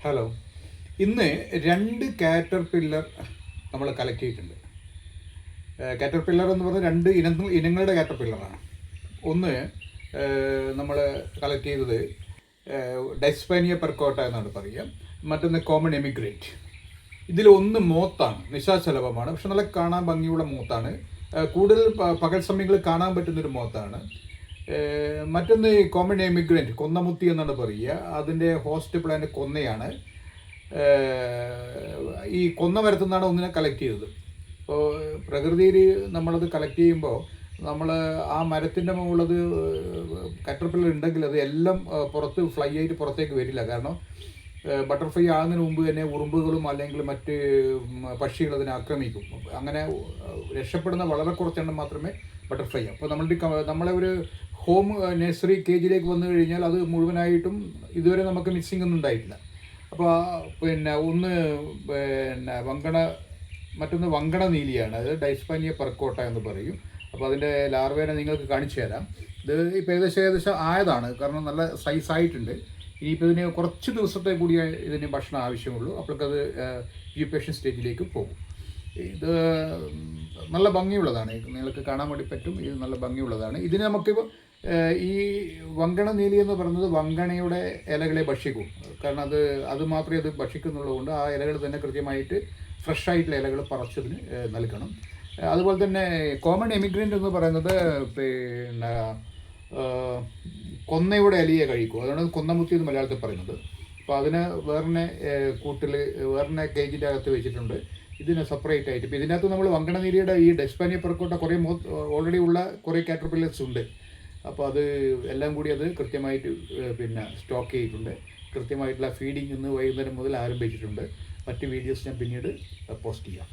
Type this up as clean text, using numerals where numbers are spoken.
Hello. ഇന്ന് രണ്ട് caterpillar നമ്മൾ കളക്ട് ചെയ്തിട്ടുണ്ട്. കാറ്റർപില്ലർ എന്ന് പറഞ്ഞാൽ രണ്ട് ഇനങ്ങളുടെ കാറ്റർപില്ലറാണ്. ഒന്ന് നമ്മൾ കളക്ട് ചെയ്തത് ഡെസ്പാനിയ പെർക്കോട്ട എന്നാണ് പറയുക. മറ്റൊന്ന് കോമൺ എമിഗ്രേറ്റ്. ഇതിലൊന്ന് മോത്താണ്, നിശാശലഭമാണ്, പക്ഷെ നല്ല കാണാൻ ഭംഗിയുള്ള മോത്താണ്. കൂടുതൽ പകൽ സമയങ്ങളിൽ കാണാൻ പറ്റുന്നൊരു മോത്താണ്. മറ്റൊന്ന് കോമൺ എമിഗ്രൻറ്റ്, കൊന്നമുത്തി എന്നാണ് പറയുക. അതിൻ്റെ ഹോസ്റ്റ് പ്ലാന്റ് കൊന്നയാണ്. ഈ കൊന്ന മരത്തുനിന്നാണ് ഒന്നിനെ കളക്ട് ചെയ്തത്. അപ്പോൾ പ്രകൃതിയിൽ നമ്മളത് കളക്ട് ചെയ്യുമ്പോൾ നമ്മൾ ആ മരത്തിൻ്റെ മുകളിലത് കാറ്റർപില്ലർ ഉണ്ടെങ്കിൽ അത് എല്ലാം പുറത്ത് ഫ്ലൈ ആയിട്ട് പുറത്തേക്ക് വരില്ല. കാരണം ബട്ടർഫ്ലൈ ആകുന്നതിന് മുമ്പ് തന്നെ ഉറുമ്പുകളും അല്ലെങ്കിൽ മറ്റ് പക്ഷികൾ അതിനെ ആക്രമിക്കും. അങ്ങനെ രക്ഷപ്പെടുന്ന വളരെ കുറച്ചെണ്ണം മാത്രമേ ബട്ടർഫ്ലൈ. അപ്പോൾ നമ്മളെ ഒരു ഹോം നഴ്സറി കേജിലേക്ക് വന്നു കഴിഞ്ഞാൽ അത് മുഴുവനായിട്ടും ഇതുവരെ നമുക്ക് മിസ്സിംഗ് ഒന്നും ഉണ്ടായിട്ടില്ല. അപ്പോൾ ഒന്ന് മറ്റൊന്ന് വങ്കണ നീലിയാണ്. അത് ഡൈസ്പാനിയ പെർക്കോട്ട എന്ന് പറയും. അപ്പോൾ അതിൻ്റെ ലാർവേനെ നിങ്ങൾക്ക് കാണിച്ചു തരാം. ഇത് ഇപ്പോൾ ഏകദേശം ആയതാണ്, കാരണം നല്ല സൈസായിട്ടുണ്ട്. ഇനിയിപ്പോൾ ഇതിന് കുറച്ച് ദിവസത്തെ കൂടി ഇതിന് ഭക്ഷണം ആവശ്യമുള്ളൂ. അപ്പോഴേക്കത് പ്യൂപ്പേഷൻ സ്റ്റേജിലേക്ക് പോകും. ഇത് നല്ല ഭംഗിയുള്ളതാണ്, നിങ്ങൾക്ക് കാണാൻ വേണ്ടി പറ്റും. ഇത് നല്ല ഭംഗിയുള്ളതാണ്. ഇതിന് നമുക്കിപ്പോൾ ഈ വങ്കണ നീലി എന്ന് പറയുന്നത് വങ്കണയുടെ ഇലകളെ ഭക്ഷിക്കും. കാരണം അത് മാത്രമേ അത് ഭക്ഷിക്കുന്നുള്ളതുകൊണ്ട് ആ ഇലകൾ തന്നെ കൃത്യമായിട്ട് ഫ്രഷ് ആയിട്ടുള്ള ഇലകൾ പറിച്ചതിന് നൽകണം. അതുപോലെ തന്നെ കോമൺ എമിഗ്രൻ്റ് എന്ന് പറയുന്നത് കൊന്നയുടെ ഇലയെ കഴിക്കും. അതാണ് കൊന്നമുത്തി എന്ന് മലയാളത്തിൽ പറയുന്നത്. അപ്പോൾ അതിന് വേറെ കേജിൻ്റെ അകത്ത് വെച്ചിട്ടുണ്ട്. ഇതിന് സെപ്പറേറ്റ് ആയിട്ട്. ഇപ്പോൾ ഇതിനകത്ത് നമ്മൾ വങ്കണ നീലിയുടെ ഈ ഡെസ്പാനിയ പെർക്കോട്ട കുറേ ഓൾറെഡി ഉള്ള കുറേ കാറ്റർപില്ലർസ് ഉണ്ട്. അപ്പോൾ അത് എല്ലാം കൂടി അത് കൃത്യമായിട്ട് സ്റ്റോക്ക് ചെയ്തിട്ടുണ്ട്. കൃത്യമായിട്ടുള്ള ഫീഡിങ് ഇന്ന് വൈകുന്നേരം മുതൽ ആരംഭിച്ചിട്ടുണ്ട്. മറ്റ് വീഡിയോസ് ഞാൻ പിന്നീട് പോസ്റ്റ് ചെയ്യാം.